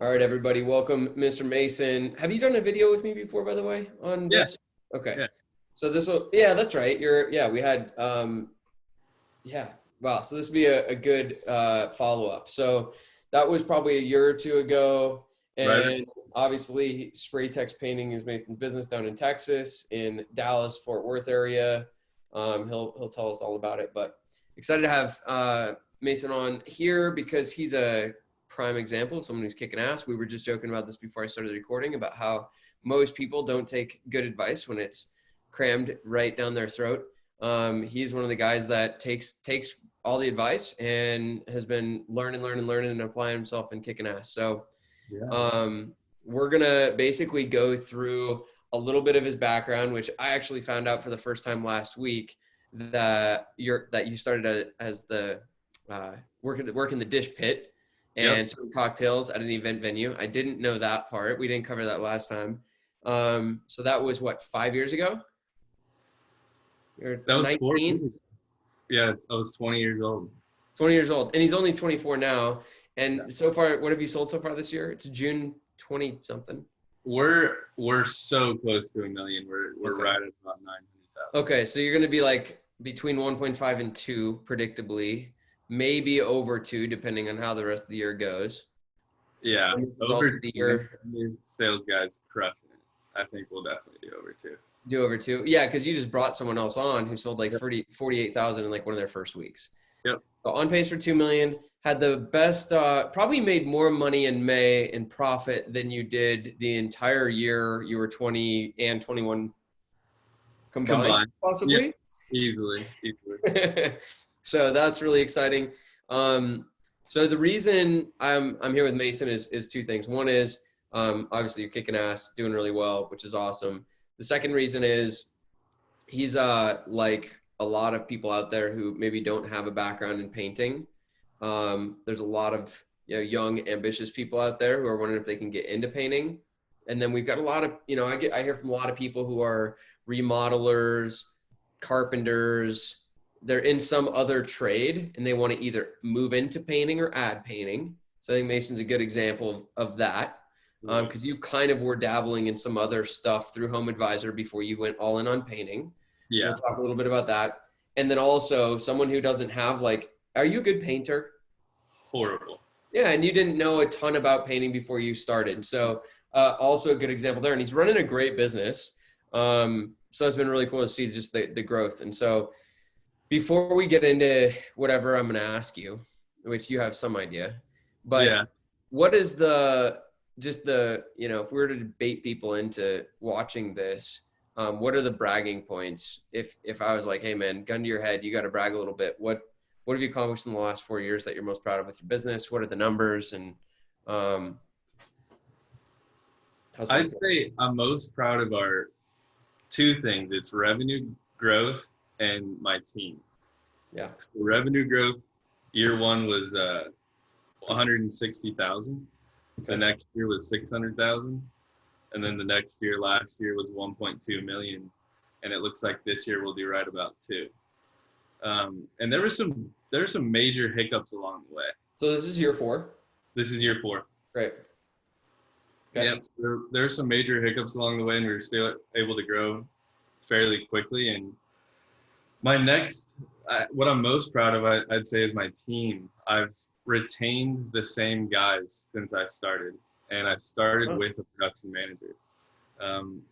All right, everybody, welcome, Mr. Mason. Have you done a video with me before, by the way, on Yeah, this? Okay. yeah. So this will, yeah, that's right. We had, yeah, wow. So this would be a good follow-up. So that was probably a year or two ago. Right. And obviously, spray text painting is Mason's business down in Texas, in Dallas, Fort Worth area. He'll tell us all about it, but excited to have Mason on here because he's a prime example of someone who's kicking ass. We were just joking about this before I started recording about how most people don't take good advice when it's crammed right down their throat. He's one of the guys that takes all the advice and has been learning and applying himself and kicking ass. So Yeah. we're gonna basically go through a little bit of his background, which I actually found out for the first time last week that you started as the working the dish pit Yep. and some cocktails at an event venue. I didn't know that part. We didn't cover that last time. So that was what, 5 years ago? You're That was 19, 4 years. Yeah, I was 20 years old. 20 years old, and he's only 24 now. Yeah. And so far, what have you sold so far this year? It's June 20 something. We're so close to a million. We're Okay. right at about 900,000. Okay, so you're going to be like between 1.5 and 2, predictably, maybe over 2, depending on how the rest of the year goes. Yeah, And it's also over the 2. year Sales guys crushing it. I think we'll definitely do over 2. do over 2. Yeah, because you just brought someone else on who sold like Yep. 48,000 in like one of their first weeks. Yep. So on pace for 2 million. Had the best, probably made more money in May in profit than you did the entire year. You were 20 and 21 combined, Combined. Yeah, possibly. easily. So that's really exciting. So the reason I'm here with Mason is two things. One is obviously you're kicking ass, doing really well, which is awesome. The second reason is he's like a lot of people out there who maybe don't have a background in painting. There's a lot of young, ambitious people out there who are wondering if they can get into painting. And then we've got a lot of, I hear from a lot of people who are remodelers, carpenters. They're in some other trade and they want to either move into painting or add painting. So I think Mason's a good example of that. Because you kind of were dabbling in some other stuff through Home Advisor before you went all in on painting. So Yeah. we'll talk a little bit about that. And then also someone who doesn't have are you a good painter? Horrible. Yeah, and you didn't know a ton about painting before you started. So also a good example there. And he's running a great business. So it's been really cool to see just the growth. And so before we get into whatever I'm going to ask you, which you have some idea, but Yeah. what is if we were to bait people into watching this, what are the bragging points? If I was like, hey man, gun to your head, you got to brag a little bit. What have you accomplished in the last 4 years that you're most proud of with your business? What are the numbers? And I'd say I'm most proud of our two things. It's revenue growth and my team. Yeah. So revenue growth, year one was 160,000. Okay. The next year was 600,000, and then the next year, last year, was 1.2 million, and it looks like this year we'll do right about 2. And there were some major hiccups along the way. So this is year 4. This is year 4. Great. Okay. Yeah, so there are some major hiccups along the way, and we were still able to grow fairly quickly. And what I'm most proud of, I'd say, is my team. I've retained the same guys since I started, and I started with a production manager.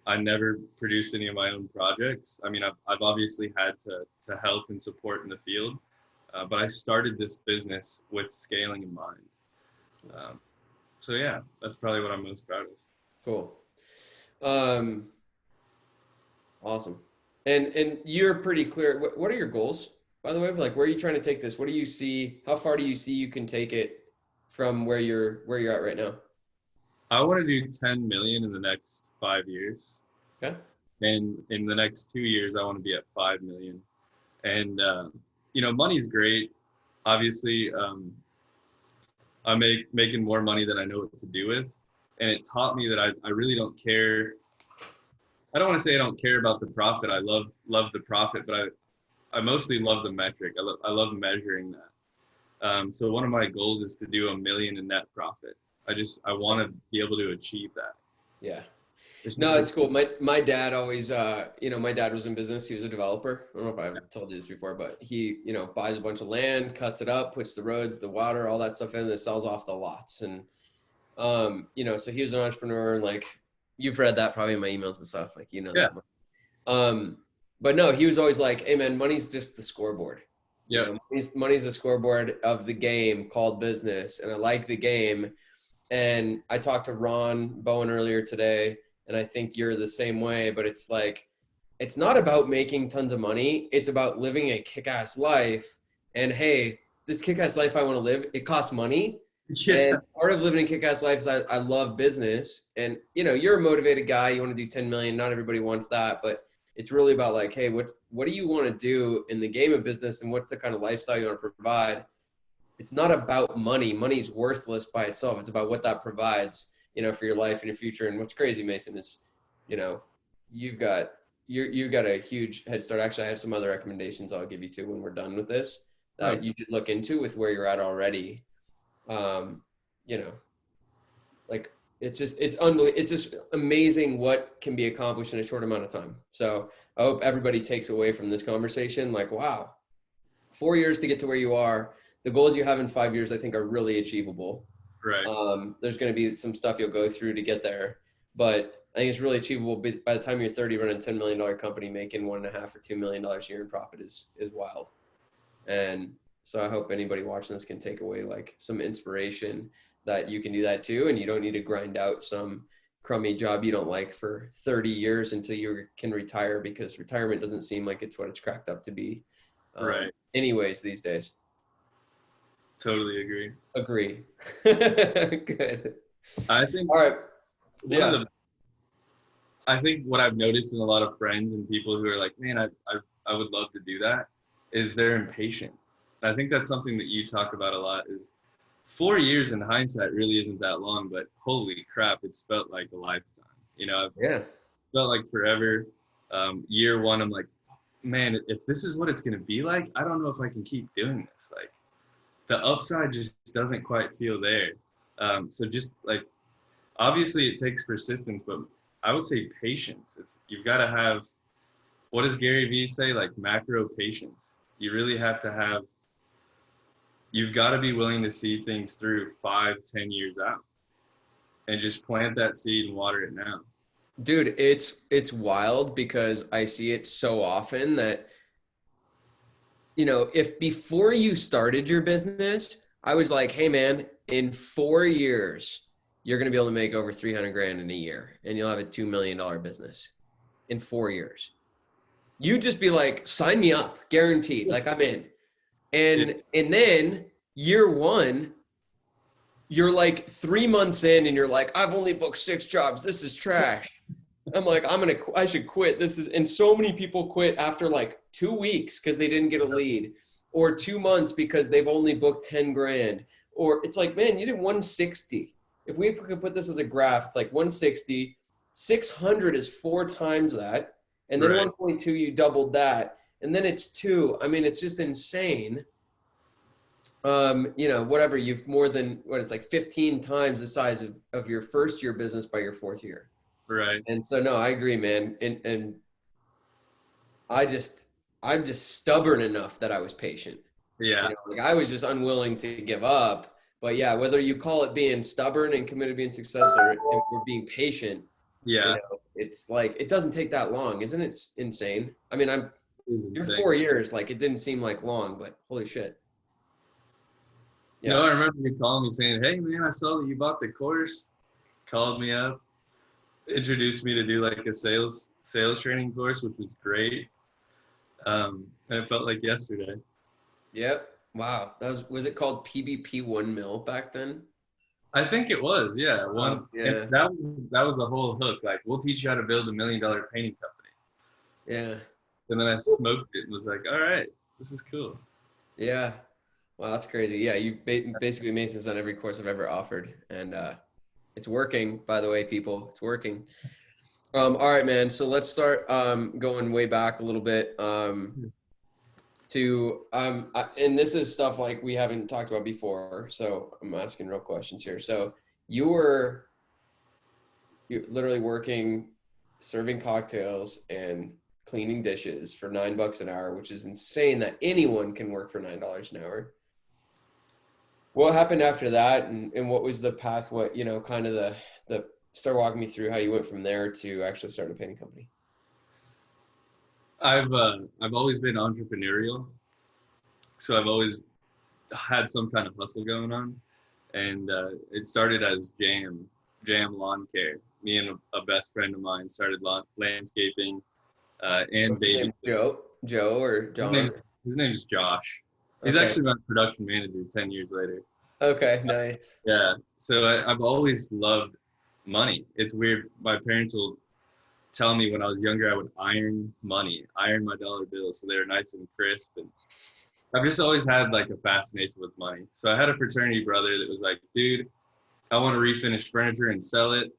I never produced any of my own projects. I mean, I've obviously had to help and support in the field, but I started this business with scaling in mind. So yeah, that's probably what I'm most proud of. Cool. Awesome. And you're pretty clear. What are your goals, by the way? Like, where are you trying to take this? What do you see? How far do you see you can take it from where you're at right now? I want to do 10 million in the next 5 years. Okay. And in the next 2 years, I want to be at 5 million. And, money's great. Obviously, I'm making more money than I know what to do with. And it taught me that I really don't care. I don't want to say I don't care about the profit. I love the profit, but I mostly love the metric. I love measuring that. So one of my goals is to do 1 million in net profit. I want to be able to achieve that. Yeah. There's No, no, it's cool. My dad always, my dad was in business. He was a developer. I don't know if I've told you this before, but he, buys a bunch of land, cuts it up, puts the roads, the water, all that stuff in, and then sells off the lots. And, so he was an entrepreneur, and like, you've read that probably in my emails and stuff, like, yeah, that. But no, he was always like, hey man, money's just the scoreboard. yeah, Money's the scoreboard of the game called business. And I like the game. And I talked to Ron Bowen earlier today, and I think you're the same way, but it's like, it's not about making tons of money. It's about living a kick-ass life. And hey, this kick-ass life I want to live, it costs money. yeah, And part of living a kick-ass life is I love business. And, you're a motivated guy. You want to do 10 million. Not everybody wants that, but it's really about like, hey, what do you want to do in the game of business, and what's the kind of lifestyle you want to provide? It's not about money. Money's worthless by itself. It's about what that provides, for your life and your future. And what's crazy, Mason, is, you've got a huge head start. Actually, I have some other recommendations I'll give you too when we're done with this that you should look into with where you're at already. Like it's unbelievable. It's just amazing what can be accomplished in a short amount of time. So I hope everybody takes away from this conversation, like, wow, 4 years to get to where you are. The goals you have in 5 years, I think, are really achievable. right, There's going to be some stuff you'll go through to get there, but I think it's really achievable. By the time you're 30, running a $10 million company, making $1.5 or $2 million a year in profit is wild. And so I hope anybody watching this can take away like some inspiration that you can do that too. And you don't need to grind out some crummy job you don't like for 30 years until you can retire, because retirement doesn't seem like it's what it's cracked up to be. right. Anyways, these days. Totally agree. Agree. Good. I think All right. one of the I think what I've noticed in a lot of friends and people who are like, man, I would love to do that, is they're impatient. I think that's something that you talk about a lot. Is 4 years in hindsight really isn't that long, but holy crap, it's felt like a lifetime. Yeah. Felt like forever. Year one, I'm like, man, if this is what it's gonna be like, I don't know if I can keep doing this. Like, the upside just doesn't quite feel there. So just like, obviously it takes persistence, but I would say patience. You've got to have, what does Gary Vee say? Like macro patience. You really have to have, you've got to be willing to see things through 5-10 years out and just plant that seed and water it now. Dude, it's wild because I see it so often that, if before you started your business, I was like, hey man, in 4 years, you're going to be able to make over 300 grand in a year and you'll have a $2 million business in 4 years. You just be like, sign me up, guaranteed. Like I'm in. And then year one, you're like 3 months in and you're like, I've only booked 6 jobs. This is trash. I'm like, I should quit. And so many people quit after like 2 weeks because they didn't get a lead, or 2 months because they've only booked 10 grand. Or it's like, man, you did 160. If we could put this as a graph, it's like 160, 600 is 4 times that. And then Right. 1.2, you doubled that. And then it's 2. I mean, it's just insane. Whatever, you've more than it's like 15 times the size of your first year business by your 4th year. Right. And so, no, I agree, man. And I'm just stubborn enough that I was patient. Yeah. Like I was just unwilling to give up. But yeah, whether you call it being stubborn and committed to being successful or being patient, Yeah. it's like, it doesn't take that long. Isn't it insane? I mean, you're Insane. 4 years, like it didn't seem like long, but holy shit. Yeah. No, I remember you calling me saying, hey man, I saw that you bought the course, called me up, introduced me to do like a sales training course, which was great. And it felt like yesterday. Yep. Wow. Was it called PBP 1 mil back then? I think it was, yeah. Yeah. And that was the whole hook. Like, we'll teach you how to build $1 million painting company. Yeah. And then I smoked it and was like, all right, this is cool. Yeah. Wow, that's crazy. Yeah, you basically Mason's on every course I've ever offered, and it's working. By the way, people, it's working. All right, man. So let's start going way back a little bit and this is stuff like we haven't talked about before. So I'm asking real questions here. So you were you're literally working, serving cocktails and cleaning dishes for $9 an hour, which is insane that anyone can work for $9 an hour. What happened after that, and what was the path? What, kind of the start walking me through how you went from there to actually starting a painting company. I've always been entrepreneurial, so I've always had some kind of hustle going on, and it started as Jam Lawn Care. Me and a best friend of mine started landscaping and What's his name? babysitting. Joe or His John? name his name's Josh. He's Okay. actually my production manager 10 years later. Okay. Nice. Yeah, so I've always loved money. It's weird. My parents will tell me when I was younger I would iron my dollar bills so they were nice and crisp. And I've just always had like a fascination with money. So I had a fraternity brother that was like, dude, I want to refinish furniture and sell it.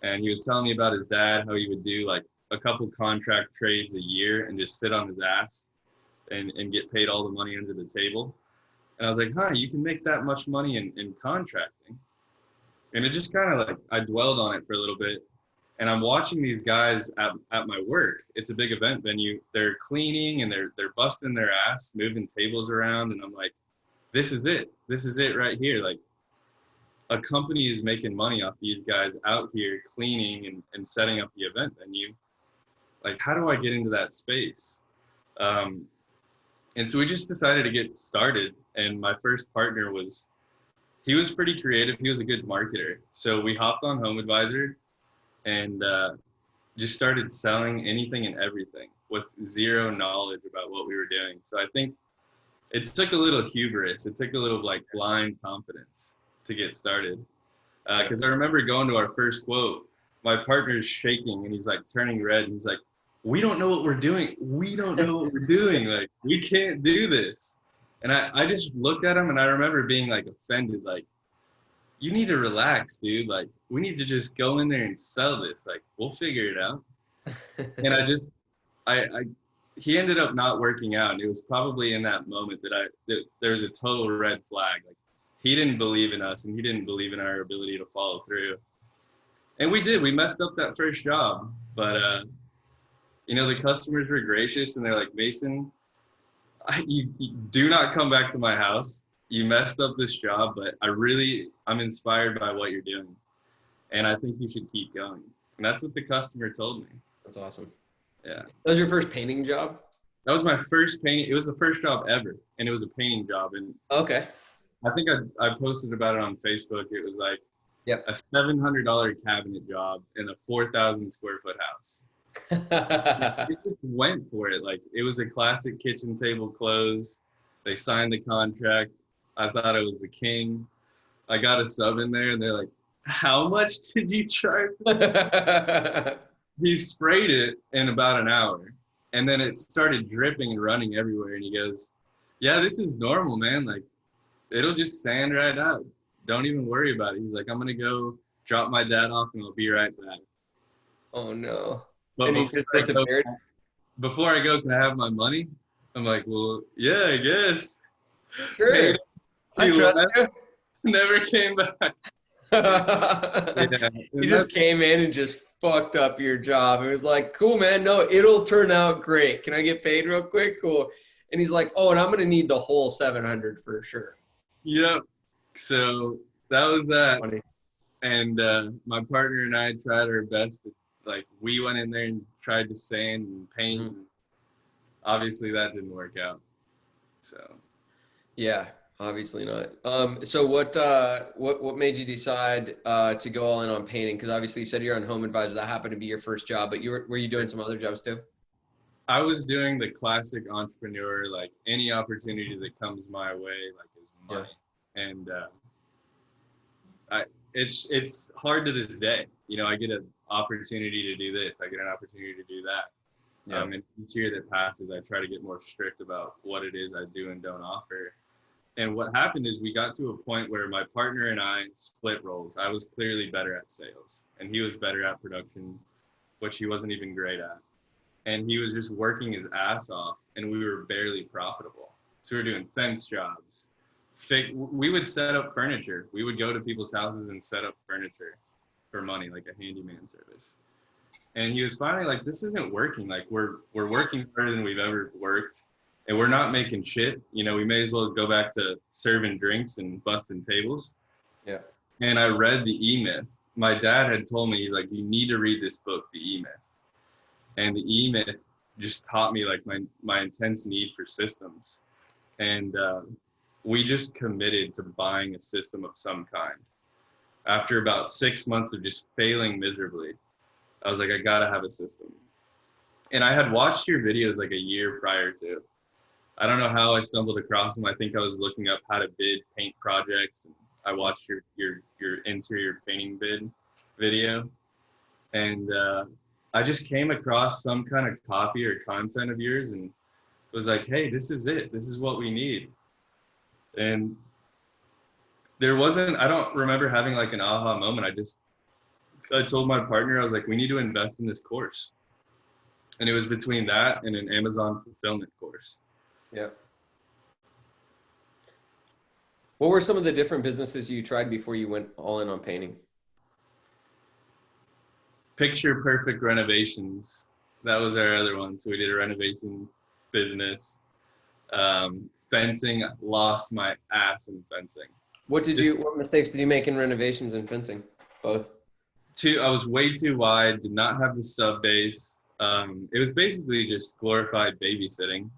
And he was telling me about his dad, how he would do like a couple contract trades a year and just sit on his ass and get paid all the money under the table. And I was like, huh, you can make that much money in contracting. And it just kind of like, I dwelled on it for a little bit. And I'm watching these guys at my work. It's a big event venue. They're cleaning and they're busting their ass, moving tables around. And I'm like, this is it. This is it right here. Like, a company is making money off these guys out here cleaning and setting up the event venue. Like, how do I get into that space? Um, and so we just decided to get started. And my first partner he was pretty creative. He was a good marketer. So we hopped on Home Advisor and just started selling anything and everything with zero knowledge about what we were doing. So I think it took a little hubris. It took a little like blind confidence to get started. Because I remember going to our first quote, my partner's shaking and he's like turning red and he's like, we don't know what we're doing. We don't know what we're doing. Like, we can't do this. And I just looked at him and I remember being like offended, like, you need to relax, dude. Like, we need to just go in there and sell this. Like, we'll figure it out. And I he ended up not working out. And it was probably in that moment that there was a total red flag. Like, he didn't believe in us and he didn't believe in our ability to follow through. And we did. We messed up that first job. But, the customers were gracious and they're like, Mason, you do not come back to my house. You messed up this job, but I'm inspired by what you're doing. And I think you should keep going. And that's what the customer told me. That's awesome. Yeah. That was your first painting job? That was my first painting. It was the first job ever. And it was a painting job. And Okay. I think I posted about it on Facebook. It was like Yep. a $700 cabinet job in a 4,000 square foot house. It just went for it. Like, it was a classic kitchen table close. They signed the contract. I thought I was the king. I got a sub in there and they're like, how much did you charge? He sprayed it in about an hour and then it started dripping and running everywhere. And he goes, yeah, this is normal, man. Like, it'll just sand right out. Don't even worry about it. He's like, I'm going to go drop my dad off and I'll be right back. Oh, no. But And he just disappeared? Before I go, can I have my money? I'm like, well, yeah, I guess. Sure. I trust you. Never came back. Yeah, he just came in and just fucked up your job. It was like, cool, man. No, it'll turn out great. Can I get paid real quick? Cool. And he's like, oh, and I'm going to need the whole 700 for sure. Yep. So that was that. Funny. And my partner and I tried our best. Like, we went in there and tried to sand and paint. Mm-hmm. And obviously that didn't work out. So. Yeah, obviously not. So what made you decide to go all in on painting? Because obviously you said you're on Home Advisor. That happened to be your first job, but were you doing some other jobs too? I was doing the classic entrepreneur, like, any opportunity that comes my way, like, is money. Yeah. And it's hard to this day. I get an opportunity to do this. I get an opportunity to do that. Yeah. And each year that passes, I try to get more strict about what it is I do and don't offer. And what happened is we got to a point where my partner and I split roles. I was clearly better at sales and he was better at production, which he wasn't even great at. And he was just working his ass off and we were barely profitable. So we were doing fence jobs, we would set up furniture. We would go to people's houses and set up furniture for money, like a handyman service. And he was finally like, this isn't working. Like we're working harder than we've ever worked, and we're not making shit. You know, we may as well go back to serving drinks and busting tables. Yeah. And I read the E-Myth. My dad had told me, he's like, you need to read this book, the E-Myth. And the E-Myth just taught me like my intense need for systems. And we just committed to buying a system of some kind. After about 6 months of just failing miserably, I was like, I gotta have a system. And I had watched your videos like a year prior to. I don't know how I stumbled across them. I think I was looking up how to bid paint projects, and I watched your interior painting bid video. And I just came across some kind of copy or content of yours and was like, hey, this is it. This is what we need. And I don't remember having like an aha moment. I told my partner, I was like, we need to invest in this course. And it was between that and an Amazon fulfillment course. Yeah. What were some of the different businesses you tried before you went all in on painting? Picture Perfect Renovations. That was our other one. So we did a renovation business. Fencing, lost my ass in fencing. What mistakes did you make in renovations and fencing? Both. I was way too wide, did not have the sub base. It was basically just glorified babysitting.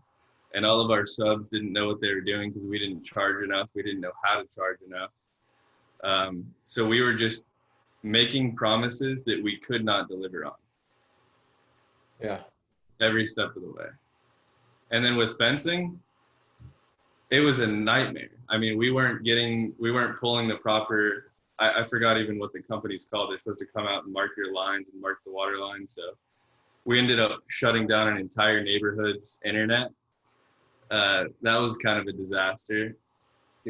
And all of our subs didn't know what they were doing because we didn't charge enough. We didn't know how to charge enough. So we were just making promises that we could not deliver on. Yeah. Every step of the way. And then with fencing, it was a nightmare. I mean, we weren't pulling the proper, I forgot even what the company's called. They're supposed to come out and mark your lines and mark the water lines. So we ended up shutting down an entire neighborhood's internet. That was kind of a disaster.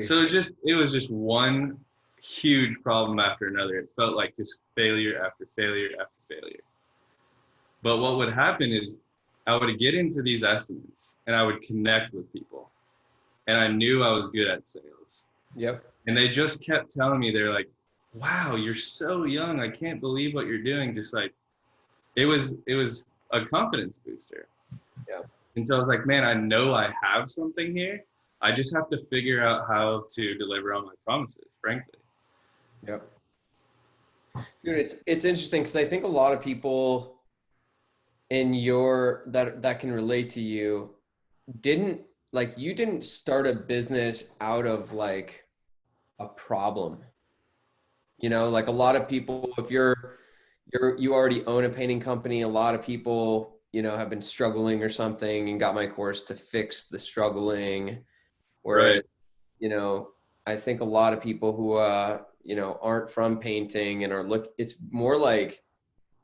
So it was just one huge problem after another. It felt like just failure after failure after failure. But what would happen is I would get into these estimates and I would connect with people. And I knew I was good at sales. Yep. And they just kept telling me, they're like, wow, you're so young. I can't believe what you're doing. Just like, it was a confidence booster. Yeah. And so I was like, man, I know I have something here. I just have to figure out how to deliver on my promises, frankly. Yep. Dude, it's interesting because I think a lot of people in that can relate to you you didn't start a business out of like a problem. You know, like a lot of people, if you already own a painting company, a lot of people, you know, have been struggling or something and got my course to fix the struggling. Whereas, Right. you know, I think a lot of people who, you know, aren't from painting and it's more like,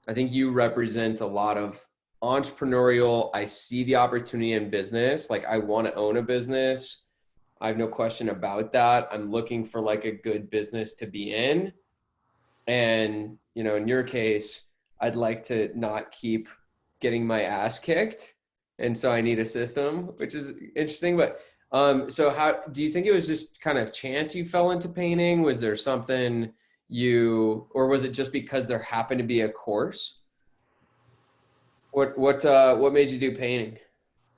I think you represent a lot of entrepreneurial. I see the opportunity in business. Like I want to own a business. I have no question about that. I'm looking for like a good business to be in. And, you know, in your case, I'd like to not keep getting my ass kicked. And so I need a system, which is interesting. But so how do you think it was just kind of chance you fell into painting? Was there something or was it just because there happened to be a course? What made you do painting?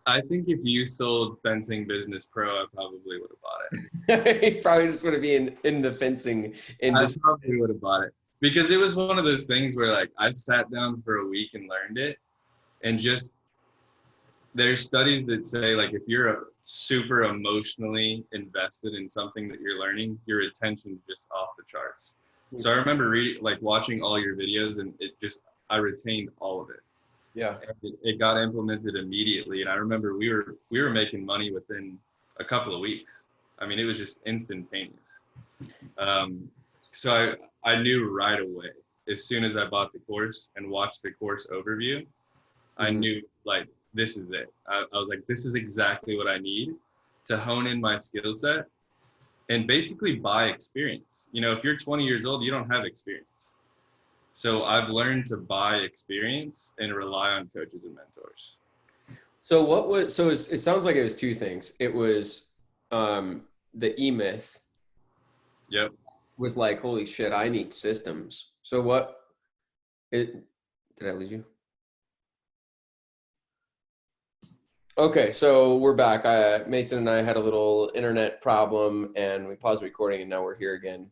I think if you sold Fencing Business Pro, I probably would have bought it. You probably just want to be in the fencing industry. I probably would have bought it because it was one of those things where like I sat down for a week and learned it, and just there's studies that say like if you're super emotionally invested in something that you're learning, your attention's just off the charts. So I remember watching all your videos, and I retained all of it. Yeah. It got implemented immediately, and I remember we were making money within a couple of weeks. I mean, it was just instantaneous. So I knew right away, as soon as I bought the course and watched the course overview, I knew like this is it. I was like, this is exactly what I need to hone in my skill set and basically buy experience. You know, if you're 20 years old, you don't have experience. So I've learned to buy experience and rely on coaches and mentors. So it sounds like it was two things. It was the E-Myth Yep. was like, holy shit, I need systems. So what it did I lose you? Okay, so we're back. Mason and I had a little internet problem and we paused recording and now we're here again.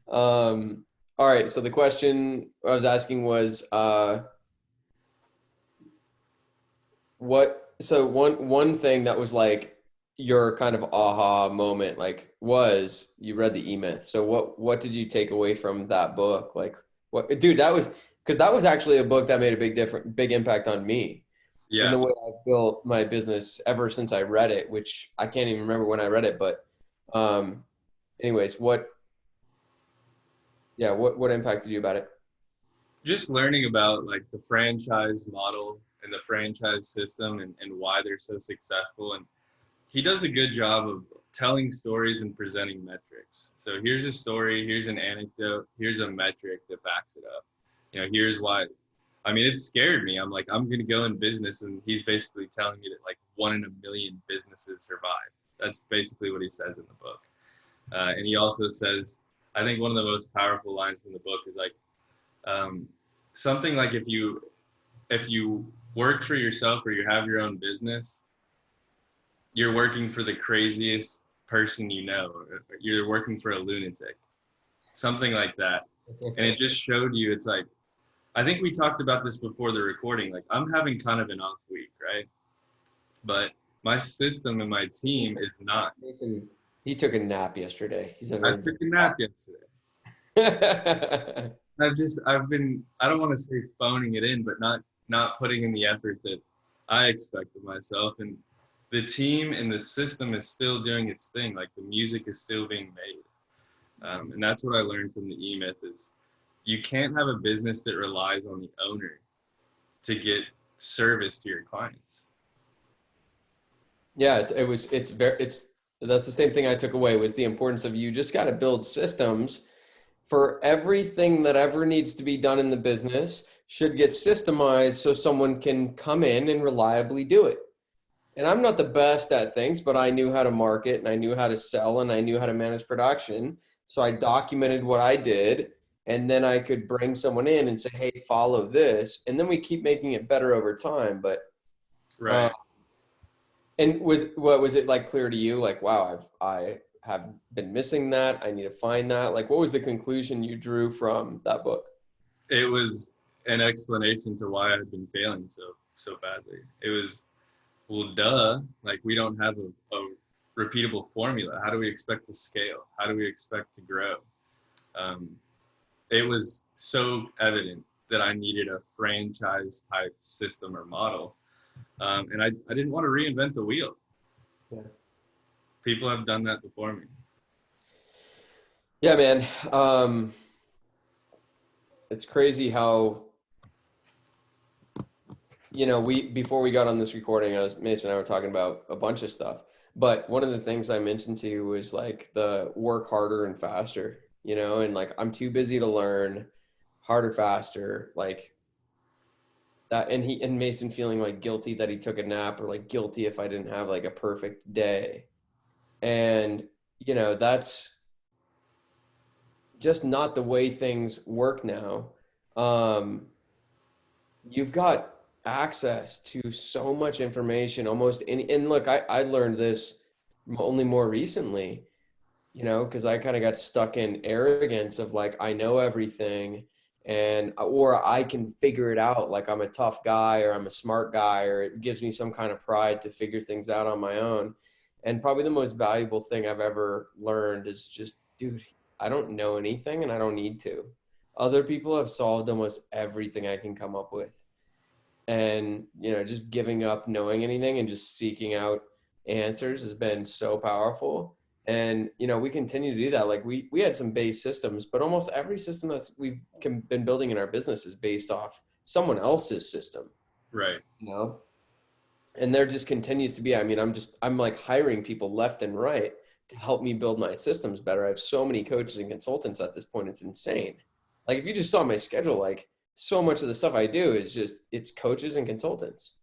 All right, so the question I was asking was one thing that was like your kind of aha moment like was you read the E-Myth. So what did you take away from that book? Like what dude, that was because that was actually a book that made a big impact on me in Yeah. the way I've built my business ever since I read it, which I can't even remember when I read it, but um anyways, what impacted you about it? Just learning about like the franchise model and the franchise system and why they're so successful. And he does a good job of telling stories and presenting metrics. So here's a story, here's an anecdote, here's a metric that backs it up. Here's why. I mean, it scared me. I'm like, I'm going to go in business. And he's basically telling me that like 1 in a million businesses survive. That's basically what he says in the book. And he also says, I think one of the most powerful lines from the book is like, um, something like if you work for yourself or you have your own business, you're working for the craziest person you know, or you're working for a lunatic, something like that. And it just showed you, it's like, I think we talked about this before the recording, like I'm having kind of an off week, right? But my system and my team is not. Mason, he took a nap yesterday. He's I never. took a nap yesterday. I don't want to say phoning it in, but not putting in the effort that I expect of myself. And the team and the system is still doing its thing. Like the music is still being made. And that's what I learned from the E-Myth is you can't have a business that relies on the owner to get service to your clients. Yeah, that's the same thing I took away was the importance of you just got to build systems for everything that ever needs to be done in the business should get systemized so someone can come in and reliably do it. And I'm not the best at things, but I knew how to market and I knew how to sell and I knew how to manage production. So I documented what I did and then I could bring someone in and say, hey, follow this. And then we keep making it better over time. But uh, Right. and was it like clear to you? Like, wow, I have been missing that. I need to find that. Like, what was the conclusion you drew from that book? It was an explanation to why I had been failing so badly. It was, well, duh, like we don't have a repeatable formula. How do we expect to scale? How do we expect to grow? Um, it was so evident that I needed a franchise type system or model. And I didn't want to reinvent the wheel. Yeah. People have done that before me. Yeah, man. It's crazy how, before we got on this recording, Mason and I were talking about a bunch of stuff. But one of the things I mentioned to you was like the work harder and faster, and like I'm too busy to learn harder, faster, like that. And Mason feeling like guilty that he took a nap or like guilty if I didn't have like a perfect day. And, that's just not the way things work now. Um, you've got access to so much information almost any, and look, I learned this only more recently, because I kind of got stuck in arrogance of like I know everything or I can figure it out, like I'm a tough guy or I'm a smart guy, or it gives me some kind of pride to figure things out on my own. And probably the most valuable thing I've ever learned is just, dude, I don't know anything and I don't need to. Other people have solved almost everything I can come up with. And just giving up knowing anything and just seeking out answers has been so powerful. And we continue to do that. Like we had some base systems, but almost every system we've been building in our business is based off someone else's system. Right. And there just continues to be, I mean, I'm like hiring people left and right to help me build my systems better. I have so many coaches and consultants at this point, it's insane. Like if you just saw my schedule, like so much of the stuff I do is just, it's coaches and consultants,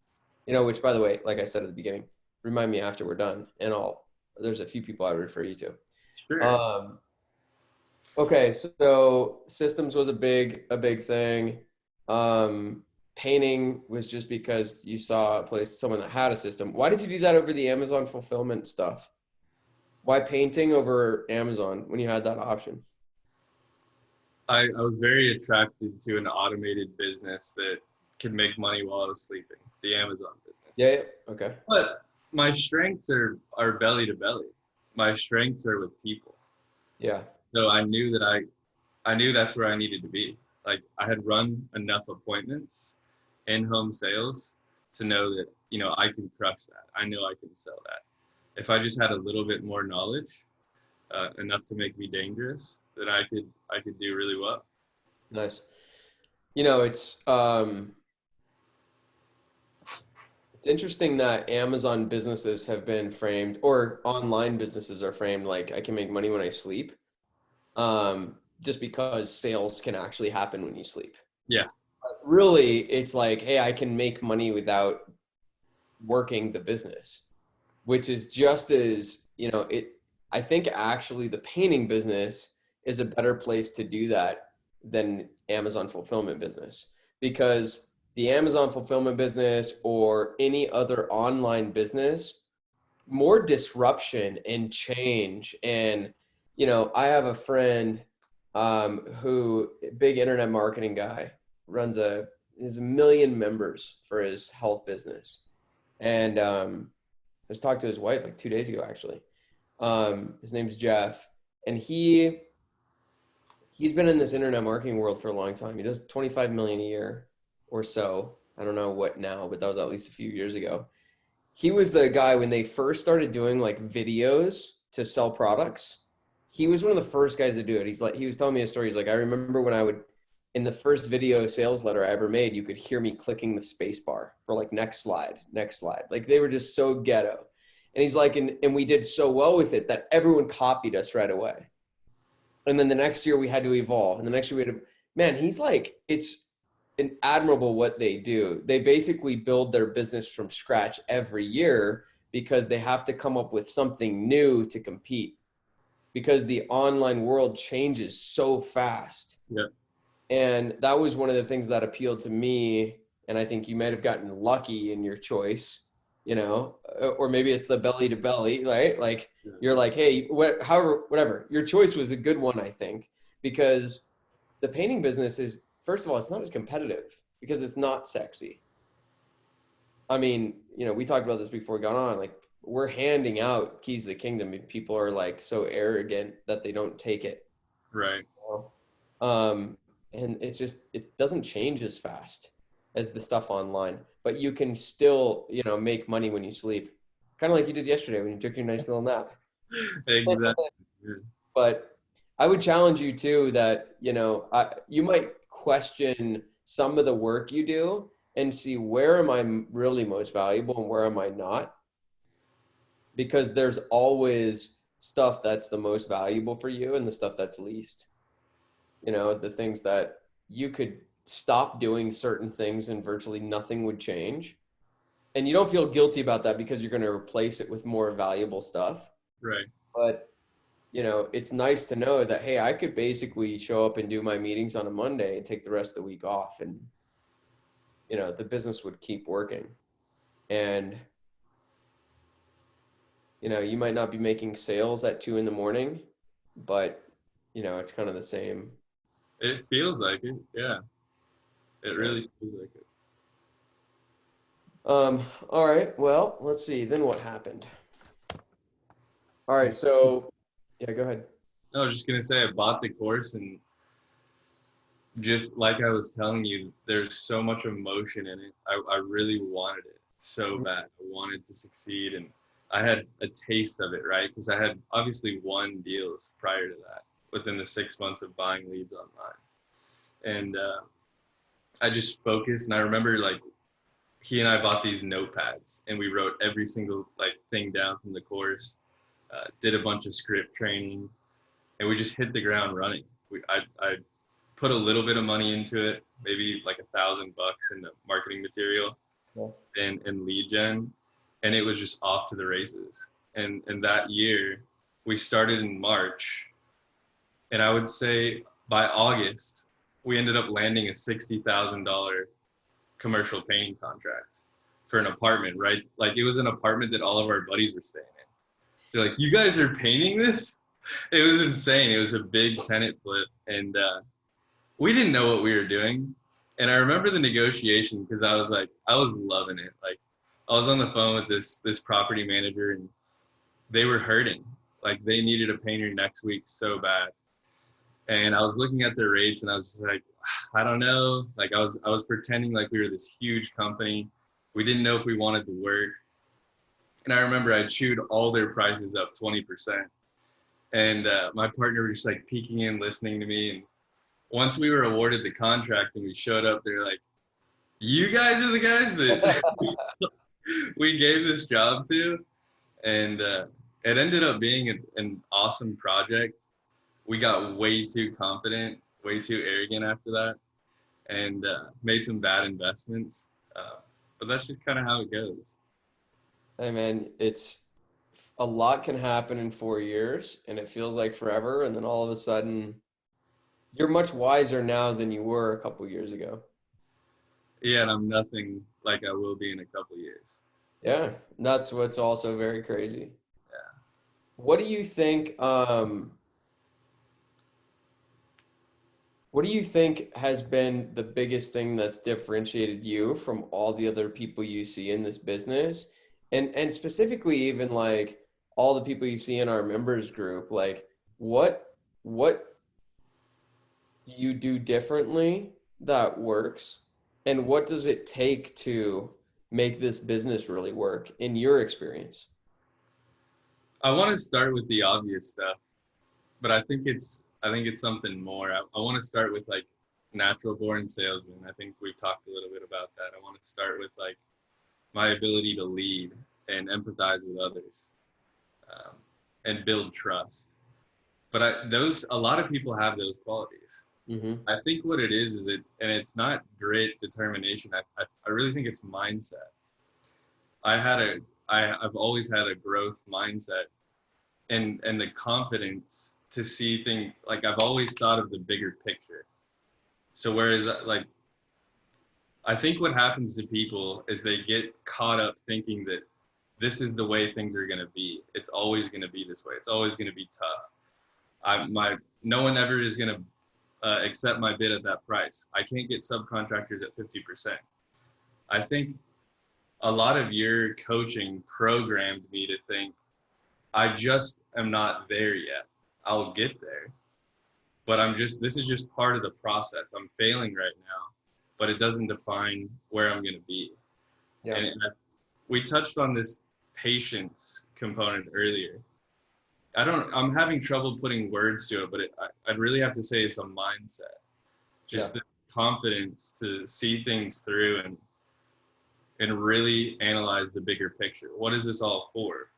which by the way, like I said at the beginning, remind me after we're done, and there's a few people I would refer you to. Sure. Um, okay, so systems was a big thing. Um, Painting was just because you saw a place, someone that had a system. Why did you do that over the Amazon fulfillment stuff? Why painting over Amazon when you had that option? I was very attracted to an automated business that could make money while I was sleeping, the Amazon business. Yeah, yeah. Okay. But my strengths are belly to belly. My strengths are with people. Yeah. So I knew that's where I needed to be. Like I had run enough appointments in home sales to know that, I can crush that. I know I can sell that. If I just had a little bit more knowledge, enough to make me dangerous, then I could do really well. Nice. It's interesting that Amazon businesses have been framed, or online businesses are framed like I can make money when I sleep. Just because sales can actually happen when you sleep. Yeah, But really, it's like, hey, I can make money without working the business, which is just as, I think actually the painting business is a better place to do that than Amazon fulfillment business, because the Amazon fulfillment business or any other online business, more disruption and change. And, I have a friend who, big internet marketing guy, has a million members for his health business. And I just talked to his wife like 2 days ago, actually. His name's Jeff, and he's been in this internet marketing world for a long time. He does 25 million a year or so. I don't know what now, but that was at least a few years ago. He was the guy when they first started doing like videos to sell products. He was one of the first guys to do it. He was telling me a story. He's like, I remember when I would, in the first video sales letter I ever made, you could hear me clicking the space bar for like next slide, next slide. Like they were just so ghetto. And he's like, and we did so well with it that everyone copied us right away. And then the next year we had to evolve. And the next year we had to, man, he's like, it's an admirable what they do. They basically build their business from scratch every year because they have to come up with something new to compete, because the online world changes so fast. yeah, And that was one of the things that appealed to me. And I think you might have gotten lucky in your choice, or maybe it's the belly to belly, right? Like yeah. you're like, hey, however, whatever. Your choice was a good one, I think, because the painting business is, first of all, it's not as competitive because it's not sexy. I mean, we talked about this before we got on. Like, we're handing out keys to the kingdom, and people are like so arrogant that they don't take it. Right. Um, and it doesn't change as fast as the stuff online, but you can still, make money when you sleep. Kind of like you did yesterday when you took your nice little nap. Exactly. But I would challenge you too that, you might question some of the work you do and see where am I really most valuable and where am I not? Because there's always stuff that's the most valuable for you and the stuff that's least. The things that you could stop doing certain things and virtually nothing would change. And you don't feel guilty about that because you're going to replace it with more valuable stuff. Right. But, it's nice to know that, hey, I could basically show up and do my meetings on a Monday and take the rest of the week off. And, the business would keep working. And, you might not be making sales at 2 a.m, but, it's kind of the same. It feels like it. Yeah. It Yeah. really feels like it. All right. Well, let's see. Then what happened? All right. So, yeah, go ahead. No, I was just gonna say I bought the course, and just like I was telling you, there's so much emotion in it. I really wanted it so bad. I wanted to succeed, and I had a taste of it, right? Because I had obviously won deals prior to that within the 6 months of buying leads online. And I just focused, and I remember like he and I bought these notepads, and we wrote every single like thing down from the course, did a bunch of script training, and we just hit the ground running. I put a little bit of money into it, maybe like $1,000 in the marketing material Yeah. and lead gen. and it was just off to the races. And that year, we started in March, and I would say by August, we ended up landing a $60,000 commercial painting contract for an apartment, right? Like it was an apartment that all of our buddies were staying in. They're like, "You guys are painting this?" It was insane. It was a big tenant flip, and we didn't know what we were doing. And I remember the negotiation because I was loving it. Like I was on the phone with this property manager, and they were hurting. Like they needed a painter next week so bad. And I was looking at their rates, and I was just like, I don't know. Like I was pretending like we were this huge company. We didn't know if we wanted to work. And I remember I chewed all their prices up 20%. And my partner was just like peeking in, listening to me. And once we were awarded the contract and we showed up, they're like, "You guys are the guys that we gave this job to." And it ended up being an awesome project. We got way too confident, way too arrogant after that, and made some bad investments. But that's just kind of how it goes. Hey man, it's a lot can happen in 4 years and it feels like forever. And then all of a sudden, you're much wiser now than you were a couple years ago. Yeah, and I'm nothing like I will be in a couple years. Yeah, that's what's also very crazy. What do you think? What do you think has been the biggest thing that's differentiated you from all the other people you see in this business? And specifically even like all the people you see in our members group, like what do you do differently that works? And what does it take to make this business really work in your experience? I want to start with the obvious stuff, but I think it's something more. I want to start with like natural born salesman. I think we've talked a little bit about that. I want to start with like my ability to lead and empathize with others, um, and build trust. But those a lot of people have those qualities. Mm-hmm. I think what it is it, and it's not grit, determination. I really think it's mindset. I had a I've always had a growth mindset, and the confidence to see things. Like I've always thought of the bigger picture. So whereas like I think what happens to people is they get caught up thinking that this is the way things are going to be. It's always going to be this way. It's always going to be tough. No one ever is going to accept my bid at that price. I can't get subcontractors at 50%. I think a lot of your coaching programmed me to think I just am not there yet. I'll get there, but this is just part of the process. I'm failing right now, but it doesn't define where I'm going to be. Yeah. We touched on this patience component earlier. I'm having trouble putting words to it, but I'd really have to say it's a mindset. Just Yeah. the confidence to see things through and really analyze the bigger picture. What is this all for?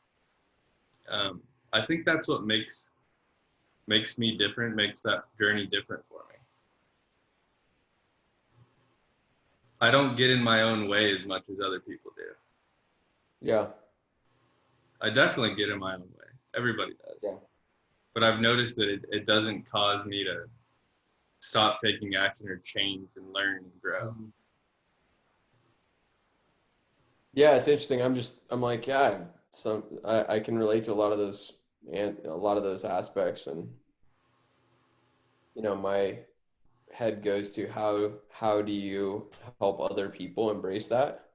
I think that's what makes me different, makes that journey different for me. I don't get in my own way as much as other people do. Yeah. I definitely get in my own way. Everybody does. Yeah. But I've noticed that it doesn't cause me to stop taking action or change and learn and grow. Mhm. Yeah, it's interesting. I'm like, yeah, I can relate to a lot of those and a lot of those aspects. And my head goes to how do you help other people embrace that,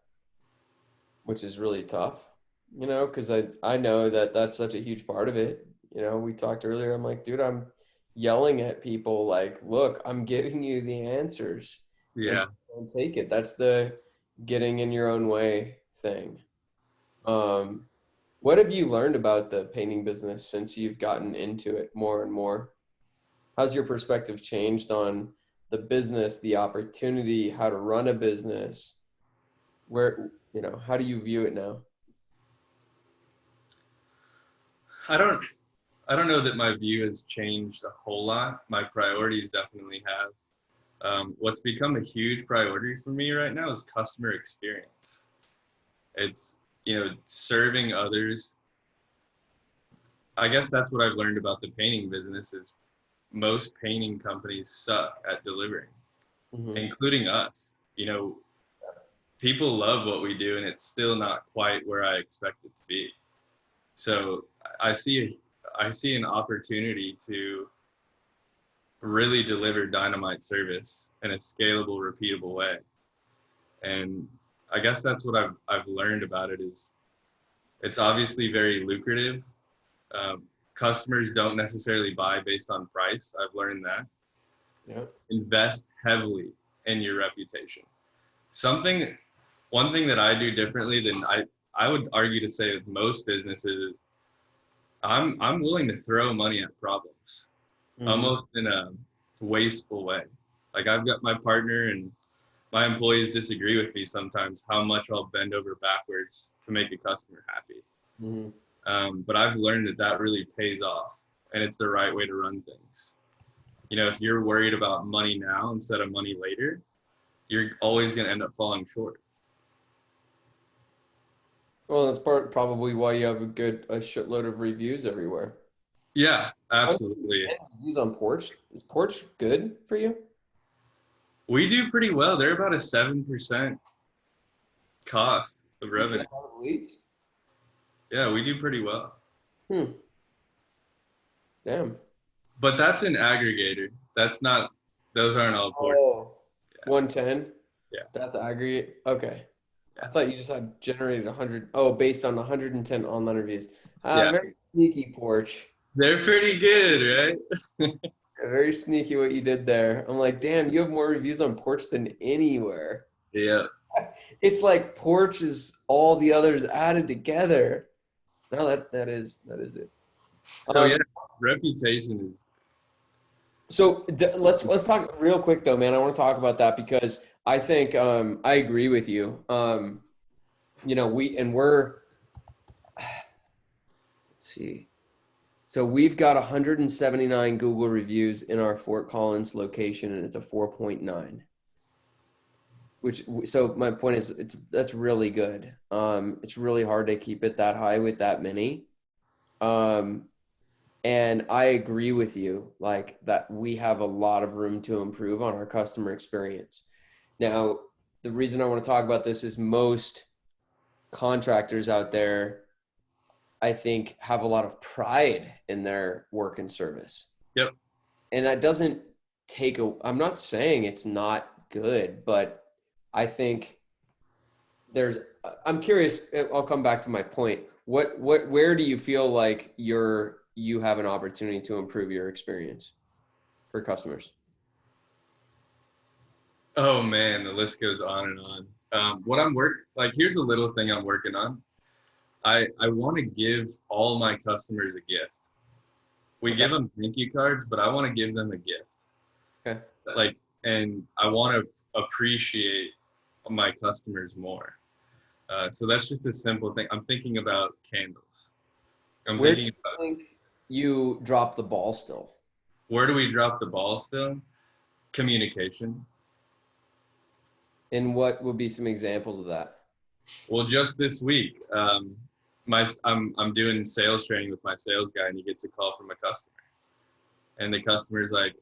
which is really tough, because I know that that's such a huge part of it. We talked earlier. I'm like, dude, I'm yelling at people like, look, I'm giving you the answers and Yeah. don't take it. That's the getting in your own way thing. What have you learned about the painting business since you've gotten into it more and more? How's your perspective changed on the business, the opportunity, how to run a business? How do you view it now? I don't I don't know that my view has changed a whole lot. My priorities definitely have. What's become a huge priority for me right now is customer experience. It's serving others. I guess that's what I've learned about the painting business is most painting companies suck at delivering, including us. People love what we do and it's still not quite where I expect it to be. So I see an opportunity to really deliver dynamite service in a scalable, repeatable way. And I guess that's what I've learned about it is it's obviously very lucrative. Customers don't necessarily buy based on price. I've learned that. Yep. Invest heavily in your reputation. One thing that I do differently than I would argue to say with most businesses is I'm willing to throw money at problems, almost in a wasteful way. Like I've got my partner and my employees disagree with me sometimes how much I'll bend over backwards to make a customer happy. But I've learned that really pays off and it's the right way to run things. If you're worried about money now instead of money later, you're always going to end up falling short. Well, that's probably why you have a shitload of reviews everywhere. Yeah, absolutely. Reviews on Porch. Is Porch good for you? We do pretty well. They're about a 7% cost of revenue. Yeah, we do pretty well. Damn. But that's an aggregator. Those aren't all Porch. Oh, yeah. 110? Yeah. That's aggregate? Okay. I thought you just had generated 100. Oh, based on 110 online reviews. Yeah. Very sneaky, Porch. They're pretty good, right? Very sneaky what you did there. I'm like, damn, you have more reviews on Porch than anywhere. Yeah. It's like Porch is all the others added together. No, that is it. So yeah, reputation is. So let's talk real quick though, man. I want to talk about that because I think I agree with you. We're let's see. So we've got 179 Google reviews in our Fort Collins location, and it's a 4.9. So my point is, that's really good. It's really hard to keep it that high with that many. And I agree with you, like that we have a lot of room to improve on our customer experience. Now, the reason I want to talk about this is most contractors out there, I think, have a lot of pride in their work and service. Yep. And that doesn't I'm not saying it's not good, but I think I'm curious, I'll come back to my point. Where do you feel like you have an opportunity to improve your experience for customers? Oh man, the list goes on and on. Here's a little thing I'm working on. I want to give all my customers a gift. We give them thank you cards, but I want to give them a gift. Okay. And I want to appreciate my customers more. So that's just a simple thing. I'm thinking about candles. Where do you think you drop the ball still? Where do we drop the ball still? Communication. And what would be some examples of that? Well, just this week, I'm doing sales training with my sales guy, and he gets a call from a customer, and the customer's like,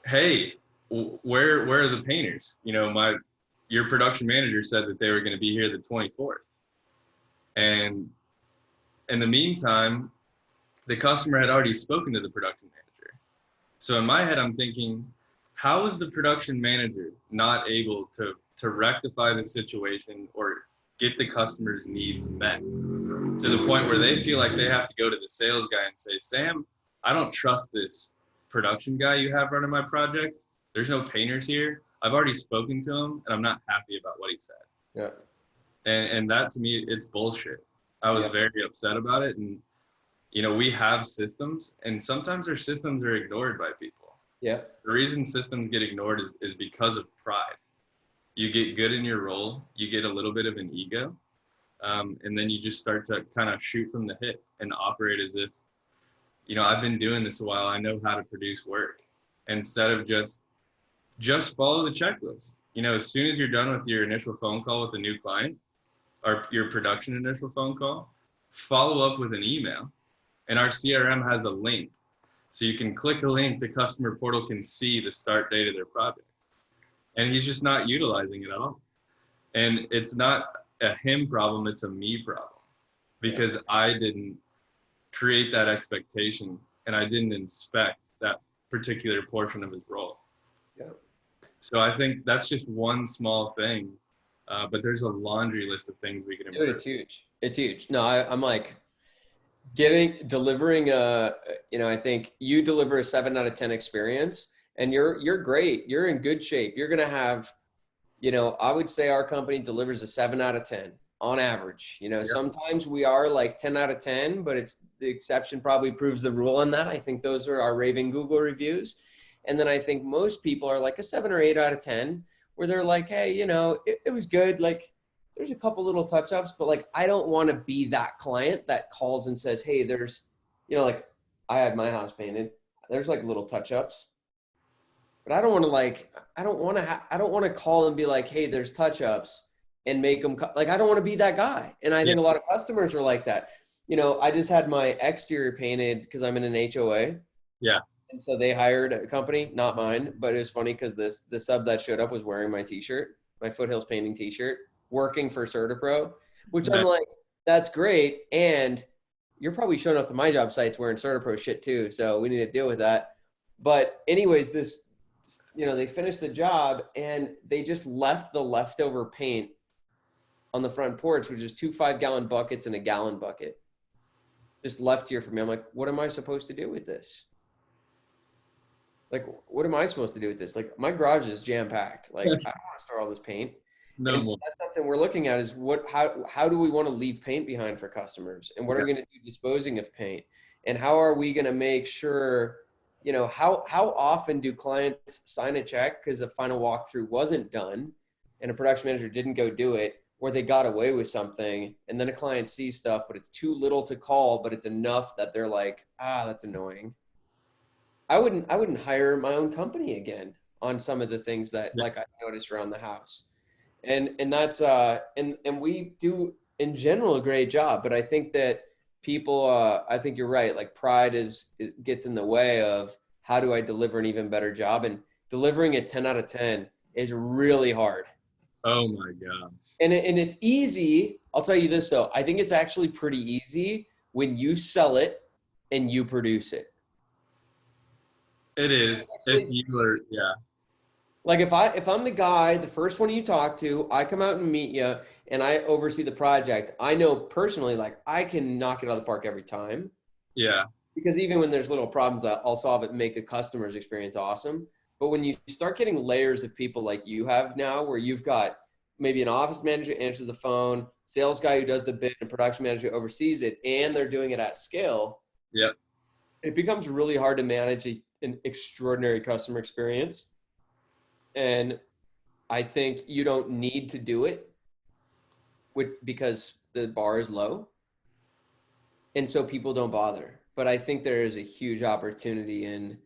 "Hey, where are the painters? Your production manager said that they were going to be here the 24th." And in the meantime, the customer had already spoken to the production manager. So in my head, I'm thinking, how is the production manager not able to rectify the situation or get the customer's needs met to the point where they feel like they have to go to the sales guy and say, "Sam, I don't trust this production guy you have running my project. There's no painters here. I've already spoken to him and I'm not happy about what he said." Yeah. And that to me, it's bullshit. I was very upset about it. And, we have systems and sometimes our systems are ignored by people. Yeah. The reason systems get ignored is because of pride. You get good in your role, you get a little bit of an ego, and then you just start to kind of shoot from the hip and operate as if, I've been doing this a while, I know how to produce work, instead of just follow the checklist. As soon as you're done with your initial phone call with a new client, your production initial phone call, follow up with an email, and our CRM has a link. So you can click a link, the customer portal can see the start date of their project. And he's just not utilizing it at all. And it's not a him problem, it's a me problem. Because I didn't create that expectation and I didn't inspect that particular portion of his role. Yeah. So I think that's just one small thing, but there's a laundry list of things we can improve. Dude, it's huge. It's huge. No, I'm like delivering I think you deliver a 7 out of 10 experience and you're great. You're in good shape. You're going to have, I would say our company delivers a 7 out of 10 on average. Sometimes we are like 10 out of 10, but it's the exception probably proves the rule on that. I think those are our raving Google reviews. And then I think most people are like a 7 or 8 out of 10 where they're like, hey, it was good. Like there's a couple little touch-ups, but like, I don't want to be that client that calls and says, hey, there's, like I had my house painted. There's like little touch-ups, but I don't want to I don't want to call and be like, hey, there's touch-ups and make them like, I don't want to be that guy. And I think a lot of customers are like that. I just had my exterior painted because I'm in an HOA. Yeah. And so they hired a company, not mine, but it was funny because the sub that showed up was wearing my t-shirt, my Foothills Painting t-shirt, working for CertaPro, which I'm like, that's great. And you're probably showing up to my job sites wearing CertaPro shit too. So we need to deal with that. But anyways, they finished the job and they just left the leftover paint on the front porch, which is 2 5-gallon buckets and a gallon bucket. Just left here for me. I'm like, what am I supposed to do with this? Like, what am I supposed to do with this? Like, my garage is jam-packed. Like, I don't want to store all this paint. No and more. So that's something we're looking at is how do we want to leave paint behind for customers? And what are we going to do disposing of paint? And how are we going to make sure, how often do clients sign a check because the final walkthrough wasn't done and a production manager didn't go do it, or they got away with something, and then a client sees stuff, but it's too little to call, but it's enough that they're like, that's annoying. I wouldn't hire my own company again on some of the things that like I noticed around the house. And that's and we do in general a great job, but I think that people I think you're right, like pride gets in the way of how do I deliver an even better job, and delivering a 10 out of 10 is really hard. Oh my gosh. And it's easy. I'll tell you this though, I think it's actually pretty easy when you sell it and you produce it. It is. If you are, Like if I'm the guy, the first one you talk to, I come out and meet you and I oversee the project. I know personally, like I can knock it out of the park every time. Yeah. Because even when there's little problems, I'll solve it and make the customer's experience awesome. But when you start getting layers of people like you have now, where you've got maybe an office manager who answers the phone, sales guy who does the bid, and production manager who oversees it, and they're doing it at scale. Yep. It becomes really hard to manage an extraordinary customer experience. And I think you don't need to do it because the bar is low. And so people don't bother. But I think there is a huge opportunity in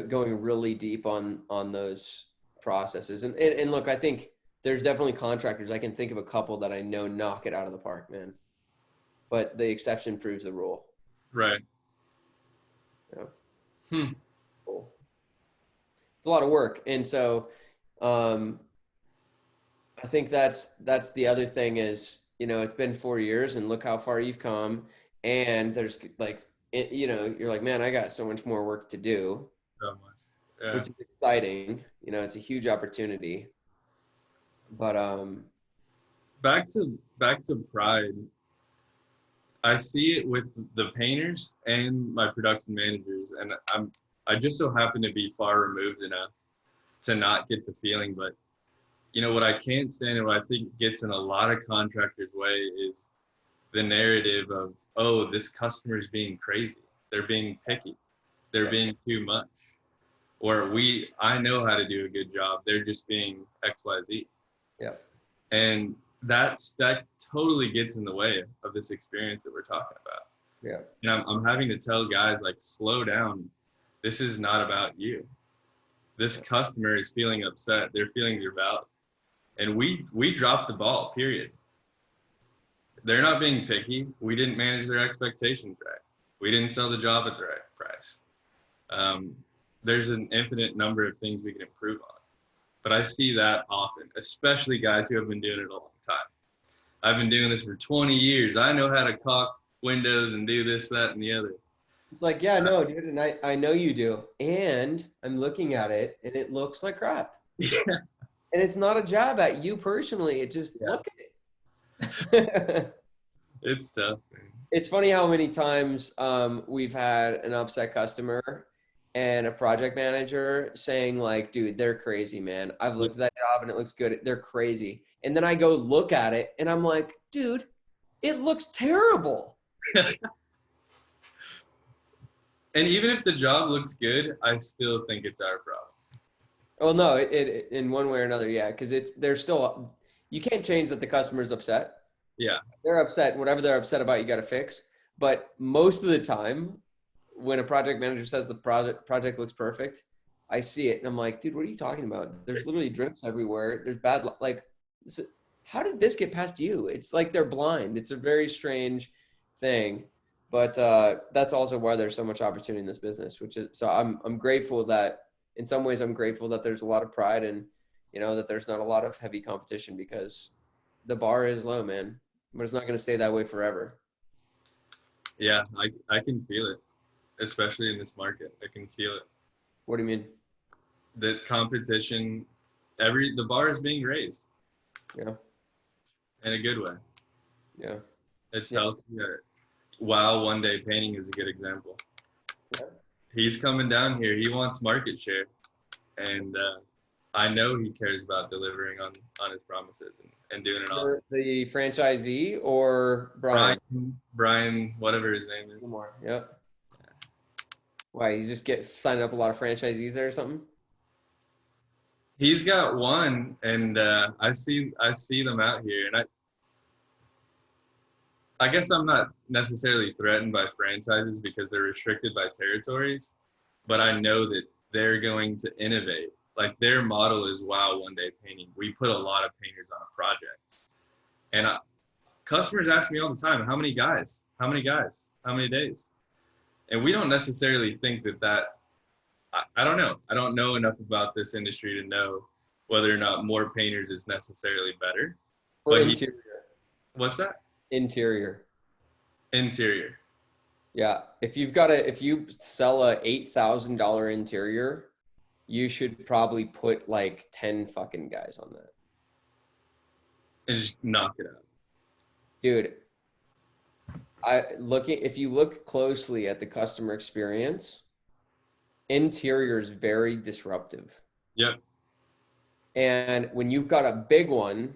going really deep on those processes. And look, I think there's definitely contractors. I can think of a couple that I know knock it out of the park, man. But the exception proves the rule. Right. Yeah. Cool. It's a lot of work. And so I think that's the other thing is, it's been 4 years and look how far you've come. And there's like, you're like, man, I got so much more work to do. So much. Yeah. Which is exciting. It's a huge opportunity. But back to pride. I see it with the painters and my production managers, and I just so happen to be far removed enough to not get the feeling. But what I can't stand and what I think gets in a lot of contractors' way is the narrative of, oh, this customer is being crazy. They're being picky. They're being too much. Or I know how to do a good job. They're just being XYZ. Yeah. And that totally gets in the way of this experience that we're talking about. Yeah. I'm having to tell guys, like, slow down. This is not about you. This customer is feeling upset. Their feelings are valid. And we dropped the ball, period. They're not being picky. We didn't manage their expectations right. We didn't sell the job at the right price. Um, there's an infinite number of things we can improve on. But I see that often, especially guys who have been doing it a long time. I've been doing this for 20 years. I know how to caulk windows and do this, that, and the other. It's like, yeah, no, dude, and I know you do. And I'm looking at it and it looks like crap. Yeah. And it's not a jab at you personally. It just look at it. It's tough, man. It's funny how many times we've had an upset customer and a project manager saying like, dude, they're crazy, man. I've looked at that job and it looks good. They're crazy. And then I go look at it and I'm like, dude, it looks terrible. And even if the job looks good, I still think it's our problem. Well, no, it in one way or another, yeah, because they're still, you can't change that the customer's upset. Yeah. They're upset. Whatever they're upset about, you got to fix. But most of the time, when a project manager says the project looks perfect, I see it and I'm like, dude, what are you talking about? There's literally drips everywhere. There's bad, like, how did this get past you? It's like they're blind. It's a very strange thing. But that's also why there's so much opportunity in this business, which is, so I'm grateful that, in some ways, I'm grateful that there's a lot of pride and, you know, that there's not a lot of heavy competition, because the bar is low, man, but it's not going to stay that way forever. Yeah, I can feel it, especially in this market. I can feel it. What do you mean? The competition, the bar is being raised. Yeah. In a good way. Yeah. It's healthy. Wow, One Day Painting is a good example. Yeah. He's coming down here. He wants market share, and I know he cares about delivering on his promises and doing it awesome. The franchisee or Brian? Brian, whatever his name is. More. Yep. Why, you just signing up a lot of franchisees there or something? He's got one, and I see them out here, and I guess I'm not necessarily threatened by franchises because they're restricted by territories, but I know that they're going to innovate. Like, their model is Wow One Day Painting. We put a lot of painters on a project. And customers ask me all the time, how many guys? How many guys? How many days? And we don't necessarily think that I don't know. I don't know enough about this industry to know whether or not more painters is necessarily better. Or interior. What's that? Interior. Yeah. If you sell a $8,000 interior, you should probably put like 10 fucking guys on that. And just knock it out. Dude, if you look closely at the customer experience, interior is very disruptive. Yep. And when you've got a big one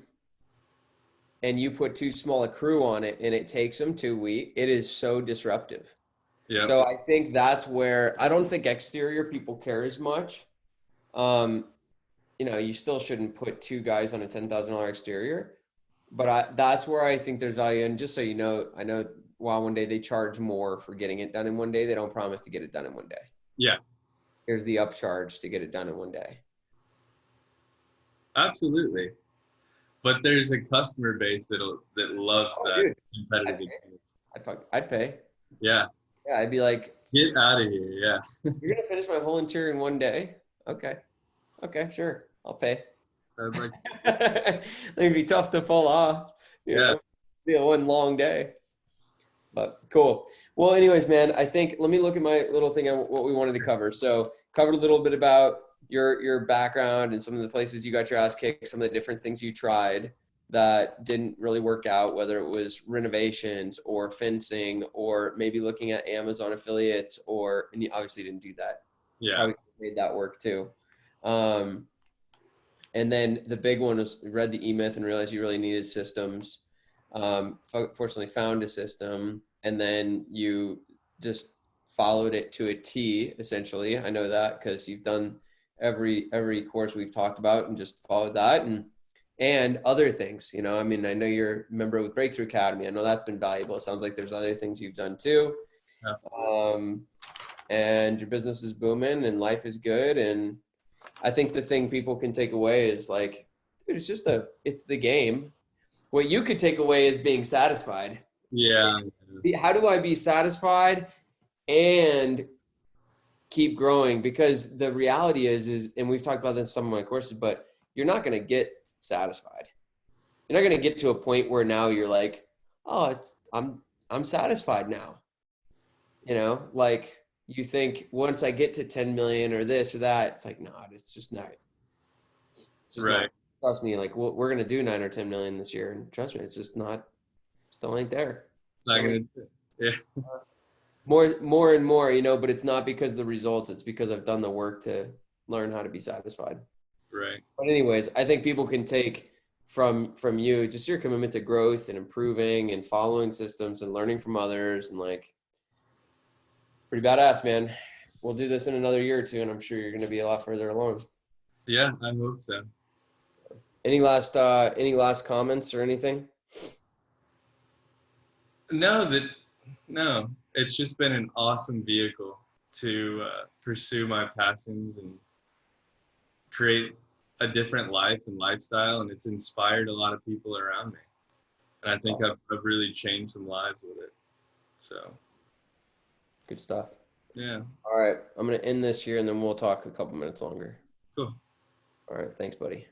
and you put too small a crew on it and it takes them 2 weeks, it is so disruptive. Yeah. So I think that's where, I don't think exterior people care as much. You know, you still shouldn't put 2 guys on a $10,000 exterior, but that's where I think there's value. And just so you know, I know Wow One Day, they charge more for getting it done in 1 day. They don't promise to get it done in 1 day. Yeah. Here's the upcharge to get it done in 1 day. Absolutely. But there's a customer base that loves that competitive experience. I'd pay. Yeah. Yeah, I'd be like, get out of here. Yeah. You're gonna finish my whole interior in 1 day? Okay, sure, I'll pay. Like, it'd be tough to pull off. You know, be a one long day. But cool. Well, anyways, man, I think, let me look at my little thing on what we wanted to cover. So covered a little bit about your background and some of the places you got your ass kicked, some of the different things you tried that didn't really work out, whether it was renovations or fencing or maybe looking at Amazon affiliates, and you obviously didn't do that. Yeah. Probably made that work too. And then the big one was read the E-Myth and realized you really needed systems. Fortunately found a system, and then you just followed it to a T, essentially. I know that because you've done every course we've talked about and just followed that, and other things, you know. I mean, I know you're a member with Breakthrough Academy. I know that's been valuable. It sounds like there's other things you've done too. Yeah. And your business is booming and life is good. And I think the thing people can take away is like, dude, it's the game. what you could take away is being satisfied. Yeah. How do I be satisfied and keep growing? Because the reality is, and we've talked about this in some of my courses, but you're not going to get satisfied. You're not going to get to a point where now you're like, oh, I'm satisfied now. You know, like you think once I get to 10 million or this or that, it's like, no, it's just not. It's just Right. not. Trust me, like we're going to do 9 or 10 million this year. And trust me, it's just not, still ain't there. It's not Still gonna. ain't, Yeah. more and more, you know, but it's not because of the results. It's because I've done the work to learn how to be satisfied. Right. But anyways, I think people can take from you just your commitment to growth and improving and following systems and learning from others, and like pretty badass, man. We'll do this in another year or two, and I'm sure you're going to be a lot further along. Yeah, I hope so. Any last comments or anything? No, no. It's just been an awesome vehicle to pursue my passions and create a different life and lifestyle, and it's inspired a lot of people around me. And I think Awesome. I've really changed some lives with it. So Good stuff. yeah, All right, I'm going to end this here, and then we'll talk a couple minutes longer. cool. All right, thanks, buddy.